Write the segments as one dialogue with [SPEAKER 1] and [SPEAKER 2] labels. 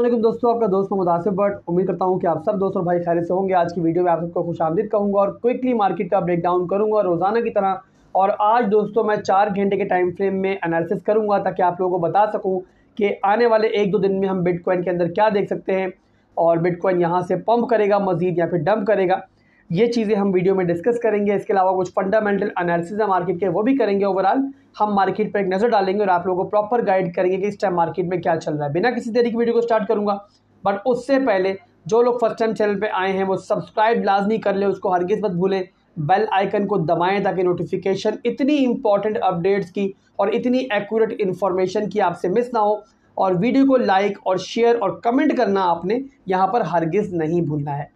[SPEAKER 1] वालेकुम दोस्तों, आपका दोस्त मोहम्मद आसिफ बट उम्मीद करता हूं कि आप सब दोस्त और भाई खैरियत से होंगे। आज की वीडियो में आप सबको खुशामदीद कहूंगा और क्विकली मार्केट का ब्रेक डाउन करूंगा रोज़ाना की तरह। और आज दोस्तों मैं 4 घंटे के टाइम फ्रेम में एनालिसिस करूंगा ताकि आप लोगों को बता सकूं कि आने वाले 1-2 दिन में हम बिटकॉइन के अंदर क्या देख सकते हैं और बिटकॉइन यहाँ से पंप करेगा मज़ीद या फिर डंप करेगा। ये चीज़ें हम वीडियो में डिस्कस करेंगे। इसके अलावा कुछ फंडामेंटल एनालिसिस है मार्केट के, वो भी करेंगे। ओवरऑल हम मार्केट पर एक नज़र डालेंगे और आप लोगों को प्रॉपर गाइड करेंगे कि इस टाइम मार्केट में क्या चल रहा है। बिना किसी देरी की वीडियो को स्टार्ट करूंगा, बट उससे पहले जो लोग फर्स्ट टाइम चैनल पे आए हैं वो सब्सक्राइब लाजमी कर ले, उसको हरगिज़ मत भूलें, बेल आइकन को दबाएं ताकि नोटिफिकेशन इतनी इंपॉर्टेंट अपडेट्स की और इतनी एक्यूरेट इन्फॉर्मेशन की आपसे मिस ना हो। और वीडियो को लाइक और शेयर और कमेंट करना आपने यहाँ पर हरगिज़ नहीं भूलना है।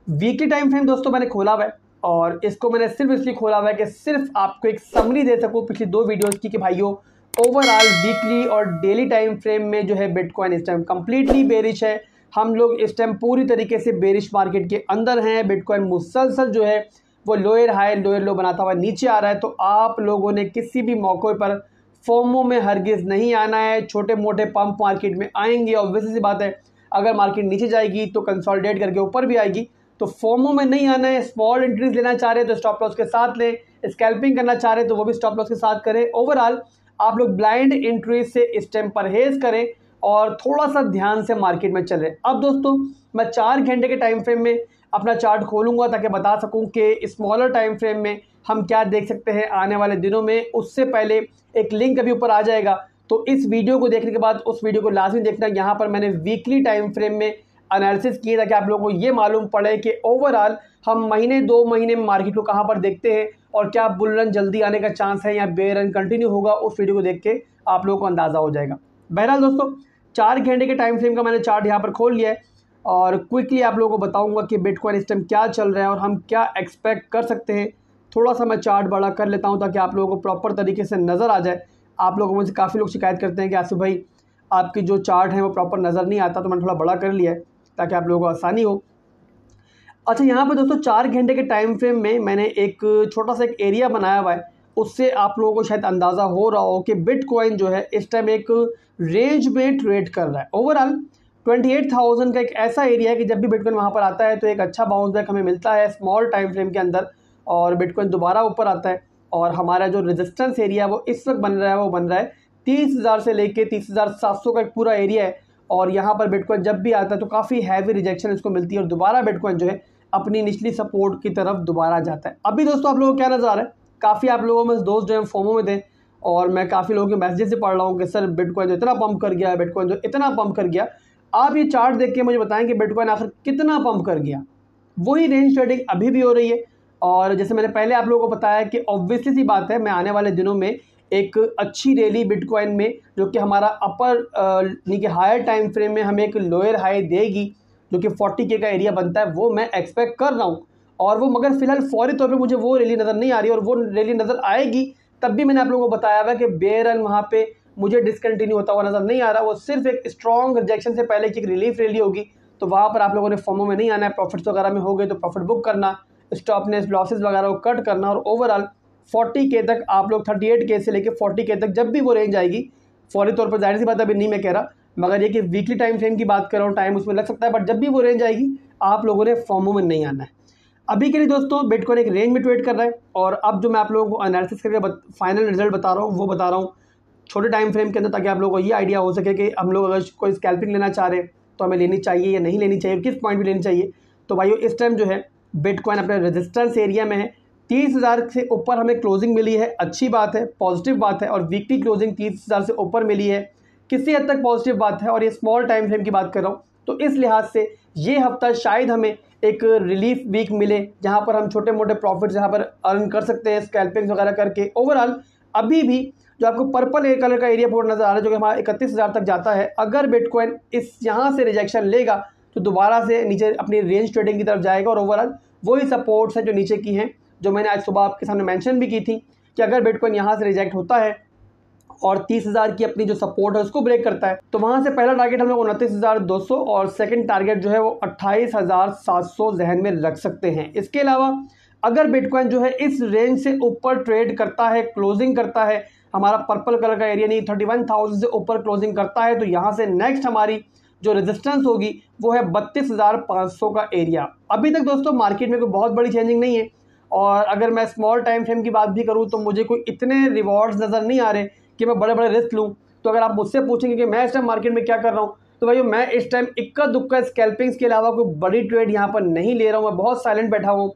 [SPEAKER 1] वीकली टाइम फ्रेम दोस्तों मैंने खोला हुआ है और इसको मैंने सिर्फ इसलिए खोला हुआ है कि सिर्फ आपको एक समरी दे सकूँ पिछली 2 वीडियोस की कि भाइयों ओवरऑल वीकली और डेली टाइम फ्रेम में जो है बिटकॉइन इस टाइम कंप्लीटली बेरिश है। हम लोग इस टाइम पूरी तरीके से बेरिश मार्केट के अंदर हैं। बिटकॉइन मुसलसल जो है वो लोअर हाई लोअर लो बनाता हुआ नीचे आ रहा है। तो आप लोगों ने किसी भी मौके पर फोमो में हरगिज़ नहीं आना है। छोटे मोटे पंप मार्केट में आएंगे, ऑब्वियस सी बात है। अगर मार्केट नीचे जाएगी तो कंसोलिडेट करके ऊपर भी आएगी, तो फोमो में नहीं आना है। स्मॉल एंट्रीज लेना चाह रहे हैं तो स्टॉप लॉस के साथ लें, स्कैल्पिंग करना चाह रहे हैं तो वो भी स्टॉप लॉस के साथ करें। ओवरऑल आप लोग ब्लाइंड एंट्रीज से इस टाइम परहेज करें और थोड़ा सा ध्यान से मार्केट में चलें। अब दोस्तों मैं 4 घंटे के टाइम फ्रेम में अपना चार्ट खोलूंगा ताकि बता सकूं कि स्मॉलर टाइम फ्रेम में हम क्या देख सकते हैं आने वाले दिनों में। उससे पहले एक लिंक अभी ऊपर आ जाएगा, तो इस वीडियो को देखने के बाद उस वीडियो को लाजमी देखना। यहाँ पर मैंने वीकली टाइम फ्रेम में एनालिसिस किए ताकि आप लोगों को ये मालूम पड़े कि ओवरऑल हम महीने 2 महीने में मार्केट को कहाँ पर देखते हैं और क्या बुल रन जल्दी आने का चांस है या बेयर रन कंटिन्यू होगा। उस वीडियो को देख के आप लोगों को अंदाज़ा हो जाएगा। बहरहाल दोस्तों 4 घंटे के टाइम फ्रेम का मैंने चार्ट यहाँ पर खोल लिया है और क्विकली आप लोगों को बताऊंगा कि बिटकॉइन इस टाइम क्या चल रहा है और हम क्या एक्सपेक्ट कर सकते हैं। थोड़ा सा मैं चार्ट बड़ा कर लेता हूँ ताकि आप लोगों को प्रॉपर तरीके से नज़र आ जाए। आप लोगों मुझसे काफ़ी लोग शिकायत करते हैं कि आसिफ भाई आपकी जो चार्ट है वो प्रॉपर नज़र नहीं आता, तो मैंने थोड़ा बड़ा कर लिया है ताकि आप लोगों को आसानी हो। अच्छा, यहाँ पर दोस्तों 4 घंटे के टाइम फ्रेम में मैंने एक छोटा सा एक एरिया बनाया हुआ है। उससे आप लोगों को शायद अंदाज़ा हो रहा हो कि बिटकॉइन जो है इस टाइम एक रेंज में ट्रेड कर रहा है। ओवरऑल 28,000 का एक ऐसा एरिया है कि जब भी बिटकॉइन वहाँ पर आता है तो एक अच्छा बाउंस बैक हमें मिलता है स्मॉल टाइम फ्रेम के अंदर और बिटकॉइन दोबारा ऊपर आता है। और हमारा जो रेजिस्टेंस एरिया है वो इस वक्त बन रहा है, वो बन रहा है 30,000 से लेके 30,700 का एक पूरा एरिया है। और यहाँ पर बिटकॉइन जब भी आता है तो काफ़ी हैवी रिजेक्शन इसको मिलती है और दोबारा बिटकॉइन जो है अपनी निचली सपोर्ट की तरफ दोबारा जाता है। अभी दोस्तों आप लोगों को क्या नज़र आ रहा है, काफ़ी आप लोगों में दोस्त जो है फोमो में थे और मैं काफ़ी लोगों के मैसेजेस से पढ़ रहा हूँ कि सर बिटकॉइन जो इतना पंप कर गया, बिटकॉइन जो इतना पंप कर गया। आप ये चार्ट देख के मुझे बताएं कि बिटकॉइन आखिर कितना पंप कर गया। वही रेंज ट्रेडिंग अभी भी हो रही है और जैसे मैंने पहले आप लोगों को बताया कि ऑब्वियसली सी बात है मैं आने वाले दिनों में एक अच्छी रैली बिटकॉइन में जो कि हमारा अपर यानी कि हायर टाइम फ्रेम में हमें एक लोअर हाई देगी जो कि 40K का एरिया बनता है, वो मैं एक्सपेक्ट कर रहा हूँ। और वो मगर फिलहाल फौरी तौर पे मुझे वो रैली नज़र नहीं आ रही और वो रैली नज़र आएगी तब भी मैंने आप लोगों को बताया हुआ कि बेयर रन वहाँ पे मुझे डिसकंटिन्यू होता हुआ नज़र नहीं आ रहा। वो सिर्फ एक स्ट्रॉन्ग रिजेक्शन से पहले की एक रिलीफ रैली होगी, तो वहाँ पर आप लोगों ने फोमो में नहीं आना है। प्रॉफिट्स वगैरह में हो गए तो प्रॉफिट बुक करना, स्टॉपनेस लॉसेस वगैरह को कट करना और ओवरऑल 40K तक आप लोग 38K से लेकर 40K तक जब भी वो रेंज आएगी फौरी तौर पर, जाहिर सी बात अभी नहीं मैं कह रहा, मगर ये कि वीकली टाइम फ्रेम की बात कर रहा हूँ, टाइम उसमें लग सकता है, बट जब भी वो रेंज आएगी आप लोगों ने फोमो में नहीं आना है। अभी के लिए दोस्तों बिटकॉइन एक रेंज में ट्रेड कर रहा है और अब जो मैं आप लोगों को एनालिसिस करके फाइनल रिजल्ट बता रहा हूँ वो बता रहा हूँ छोटे टाइम फ्रेम के अंदर, ताकि आप लोगों को ये आइडिया हो सके कि हम लोग अगर कोई स्कैल्पिंग लेना चाह रहे हैं तो हमें लेनी चाहिए या नहीं लेनी चाहिए, किस पॉइंट पर लेनी चाहिए। तो भाइयों इस टाइम जो है बिटकॉइन अपने रेजिस्टेंस एरिया में है। 30,000 से ऊपर हमें क्लोजिंग मिली है, अच्छी बात है, पॉजिटिव बात है। और वीकली क्लोजिंग 30,000 से ऊपर मिली है, किसी हद तक पॉजिटिव बात है। और ये स्मॉल टाइम फ्रेम की बात कर रहा हूँ, तो इस लिहाज से ये हफ्ता शायद हमें एक रिलीफ वीक मिले जहाँ पर हम छोटे मोटे प्रॉफिट्स यहाँ पर अर्न कर सकते हैं स्कैल्पिंग वगैरह करके। ओवरऑल अभी भी जो आपको पर्पल कलर का एरिया पूरा नज़र आ रहा है जो कि हमारा 31,000 तक जाता है, अगर बिटकॉइन इस यहाँ से रिजेक्शन लेगा तो दोबारा से नीचे अपनी रेंज ट्रेडिंग की तरफ जाएगा। और ओवरऑल वही सपोर्ट्स हैं जो नीचे की हैं, जो मैंने आज सुबह आपके सामने मेंशन भी की थी कि अगर बिटकॉइन यहाँ से रिजेक्ट होता है और 30,000 की अपनी जो सपोर्ट है उसको ब्रेक करता है तो वहाँ से पहला टारगेट हम लोग 29,200 और सेकंड टारगेट जो है वो 28,700 जहन में रख सकते हैं। इसके अलावा अगर बिटकॉइन जो है इस रेंज से ऊपर ट्रेड करता है, क्लोजिंग करता है, हमारा पर्पल कलर का एरिया नहीं 31,000 से ऊपर क्लोजिंग करता है, तो यहाँ से नेक्स्ट हमारी जो रेजिस्टेंस होगी वो है 32,500 का एरिया। अभी तक दोस्तों मार्केट में कोई बहुत बड़ी चेंजिंग नहीं है, और अगर मैं स्मॉल टाइम फ्रेम की बात भी करूँ तो मुझे कोई इतने रिवॉर्ड्स नज़र नहीं आ रहे कि मैं बड़े बड़े रिस्क लूँ। तो अगर आप मुझसे पूछेंगे कि मैं इस टाइम मार्केट में क्या कर रहा हूँ, तो भाई मैं इस टाइम इक्का दुक्का स्कैल्पिंग्स के अलावा कोई बड़ी ट्रेड यहाँ पर नहीं ले रहा हूँ। मैं बहुत साइलेंट बैठा हूँ।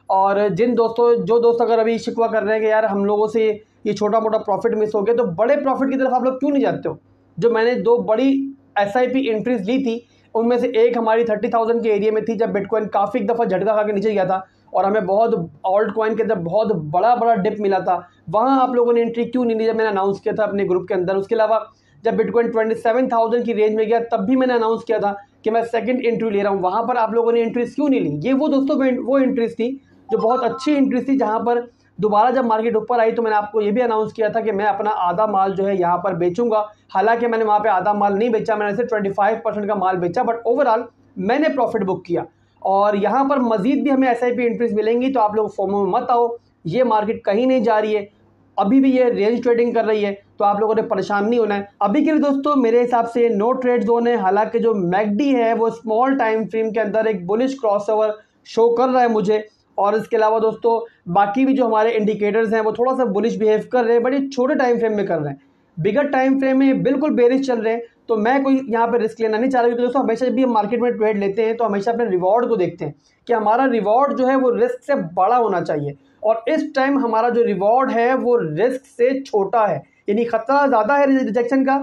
[SPEAKER 1] और जो दोस्त अगर अभी शिकवा कर रहे हैं कि यार हम लोगों से ये छोटा मोटा प्रॉफिट मिस हो गया, तो बड़े प्रॉफिट की तरफ आप लोग क्यों नहीं जाते हो। जो मैंने 2 बड़ी SIP एंट्रीज ली थी, उनमें से एक हमारी 30,000 के एरिया में थी, जब बिटकॉइन काफ़ी एक दफ़ा झटका खा के नीचे गया था और हमें बहुत ऑल्ट कॉइन के अंदर बहुत बड़ा डिप मिला था। वहाँ आप लोगों ने एंट्री क्यों नहीं ली जब मैंने अनाउंस किया था अपने ग्रुप के अंदर। उसके अलावा जब बिटकॉइन 27,000 की रेंज में गया तब भी मैंने अनाउंस किया था कि मैं सेकंड एंट्री ले रहा हूँ। वहाँ पर आप लोगों ने एंट्रीज क्यों नहीं ली। ये वो दोस्तों वो एंट्रीज थी जो बहुत अच्छी एंट्रीज थी, जहाँ पर दोबारा जब मार्केट ऊपर आई तो मैंने आपको ये भी अनाउंस किया था कि मैं अपना आधा माल जो है यहाँ पर बेचूंगा। हालांकि मैंने वहाँ पे आधा माल नहीं बेचा, मैंने सिर्फ 25% का माल बेचा, बट ओवरऑल मैंने प्रॉफिट बुक किया। और यहाँ पर मजीद भी हमें SIP एंट्रीज मिलेंगी, तो आप लोग फोमो में मत आओ। ये मार्केट कहीं नहीं जा रही है, अभी भी ये रेंज ट्रेडिंग कर रही है, तो आप लोगों ने परेशान नहीं होना है। अभी के लिए दोस्तों मेरे हिसाब से नो ट्रेड जोन है। हालांकि जो मैकडी है वो स्मॉल टाइम फ्रेम के अंदर एक बुलिश क्रॉसओवर शो कर रहा है मुझे, और इसके अलावा दोस्तों बाकी भी जो हमारे इंडिकेटर्स हैं वो थोड़ा सा बुलिश बिहेव कर रहे हैं, बड़े छोटे टाइम फ्रेम में कर रहे हैं। बिगर टाइम फ्रेम में बिल्कुल बेरिश चल रहे हैं, तो मैं कोई यहाँ पे रिस्क लेना नहीं चाह रहा। क्योंकि दोस्तों हमेशा जब भी हम मार्केट में ट्रेड लेते हैं तो हमेशा अपने रिवॉर्ड को देखते हैं कि हमारा रिवॉर्ड जो है वो रिस्क से बड़ा होना चाहिए, और इस टाइम हमारा जो रिवॉर्ड है वो रिस्क से छोटा है, यानी खतरा ज़्यादा है रिजेक्शन का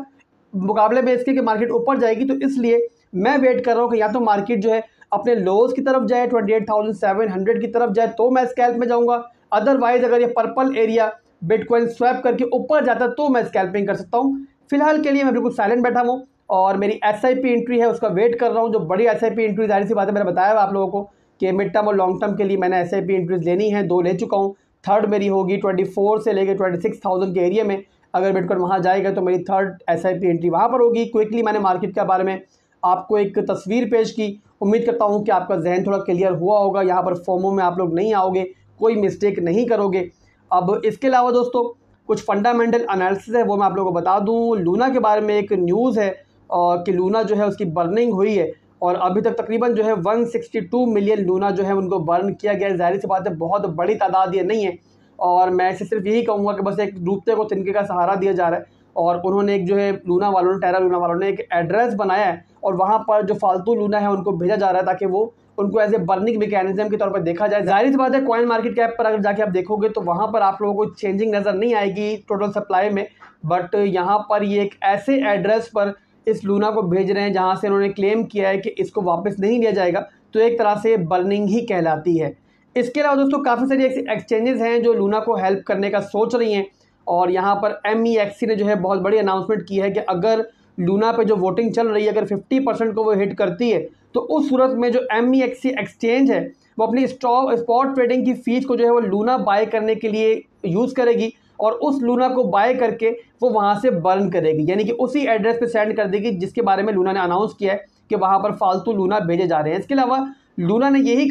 [SPEAKER 1] मुकाबले में इसके कि मार्केट ऊपर जाएगी। तो इसलिए मैं वेट कर रहा हूँ कि या तो मार्केट जो है अपने लोज की तरफ जाए 28,700 की तरफ जाए तो मैं स्कैल्प में जाऊंगा, अदरवाइज अगर ये पर्पल एरिया बिटकॉइन स्वैप करके ऊपर जाता तो मैं स्कैल्पिंग कर सकता हूँ। फिलहाल के लिए मैं बिल्कुल साइलेंट बैठा हूँ और मेरी SIP एंट्री है उसका वेट कर रहा हूँ। जो बड़ी SIP एंट्री, जाहिर सी बात है, मैंने बताया आप लोगों को कि मिड टर्म और लॉन्ग टर्म के लिए मैंने SIP एंट्रीज लेनी है, 2 ले चुका हूँ। थर्ड मेरी होगी 24 से लेकर 26,000 के एरिया में। अगर बिटकॉइन वहाँ जाएगा तो मेरी थर्ड SIP एंट्री वहाँ पर होगी। क्विकली मैंने मार्केट के बारे में आपको एक तस्वीर पेश की। उम्मीद करता हूँ कि आपका जहन थोड़ा क्लियर हुआ होगा, यहाँ पर फोमो में आप लोग नहीं आओगे, कोई मिस्टेक नहीं करोगे। अब इसके अलावा दोस्तों कुछ फंडामेंटल एनालिसिस है वो मैं आप लोगों को बता दूँ। लूना के बारे में एक न्यूज़ है कि लूना जो है उसकी बर्निंग हुई है, और अभी तक तकरीबन जो है 162 मिलियन लूना जो है उनको बर्न किया गया है। जाहिर सी बात है बहुत बड़ी तादाद ये नहीं है, और मैं इसे सिर्फ यही कहूँगा कि बस एक डूबते को तिनके का सहारा दिया जा रहा है। और उन्होंने एक जो है लूना वालों ने, टेरा लूना वालों ने एक एड्रेस बनाया है, और वहाँ पर जो फालतू लूना है उनको भेजा जा रहा है ताकि वो उनको एज ए बर्निंग मैकेनिज्म के तौर पर देखा जाए। जाहिर सी बात है कॉइन मार्केट कैप पर अगर जाके आप देखोगे तो वहाँ पर आप लोगों को चेंजिंग नज़र नहीं आएगी टोटल सप्लाई में, बट यहाँ पर ये एक ऐसे एड्रेस पर इस लूना को भेज रहे हैं जहाँ से उन्होंने क्लेम किया है कि इसको वापस नहीं लिया जाएगा, तो एक तरह से बर्निंग ही कहलाती है। इसके अलावा दोस्तों काफ़ी सारी ऐसी एक्सचेंजेस हैं जो लूना को हेल्प करने का सोच रही हैं, और यहाँ पर MEXC ने जो है बहुत बड़ी अनाउंसमेंट की है कि अगर लूना पे जो वोटिंग चल रही है अगर 50% को वो हिट करती है तो उस सूरत में जो MEXC एक्सचेंज है वो अपनी स्पॉट ट्रेडिंग की फीस को जो है वो लूना बाय करने के लिए यूज़ करेगी, और उस लूना को बाय करके वो वहाँ से बर्न करेगी, यानी कि उसी एड्रेस पे सेंड कर देगी जिसके बारे में लूना ने अनाउंस किया है कि वहाँ पर फालतू लूना भेजे जा रहे हैं। इसके अलावा लूना ने ये भी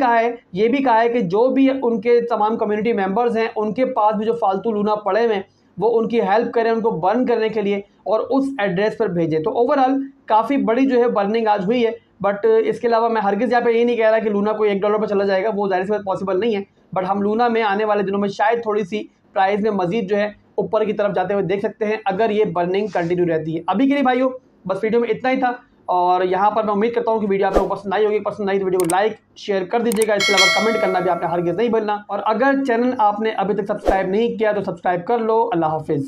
[SPEAKER 1] कहा है कि जो भी उनके तमाम कम्युनिटी मेंबर्स हैं उनके पास भी जो फालतू लूना पड़े हुए हैं वो उनकी हेल्प करें उनको बर्न करने के लिए और उस एड्रेस पर भेजें। तो ओवरऑल काफ़ी बड़ी जो है बर्निंग आज हुई है, बट इसके अलावा मैं हरगिज़ यहाँ पे ये नहीं कह रहा कि लूना को $1 पर चला जाएगा, वो जाहिर सी बात पॉसिबल नहीं है, बट हम लूना में आने वाले दिनों में शायद थोड़ी सी प्राइस में मजीद जो है ऊपर की तरफ जाते हुए देख सकते हैं अगर ये बर्निंग कंटिन्यू रहती है। अभी के लिए भाइयों बस वीडियो में इतना ही था, और यहाँ पर मैं उम्मीद करता हूँ कि वीडियो आप लोगों को पसंद आई होगी। पसंद आई तो वीडियो को लाइक शेयर कर दीजिएगा, इसके अलावा कमेंट करना भी आपने हरगिज़ नहीं भूलना, और अगर चैनल आपने अभी तक सब्सक्राइब नहीं किया तो सब्सक्राइब कर लो। अल्लाह हाफिज़।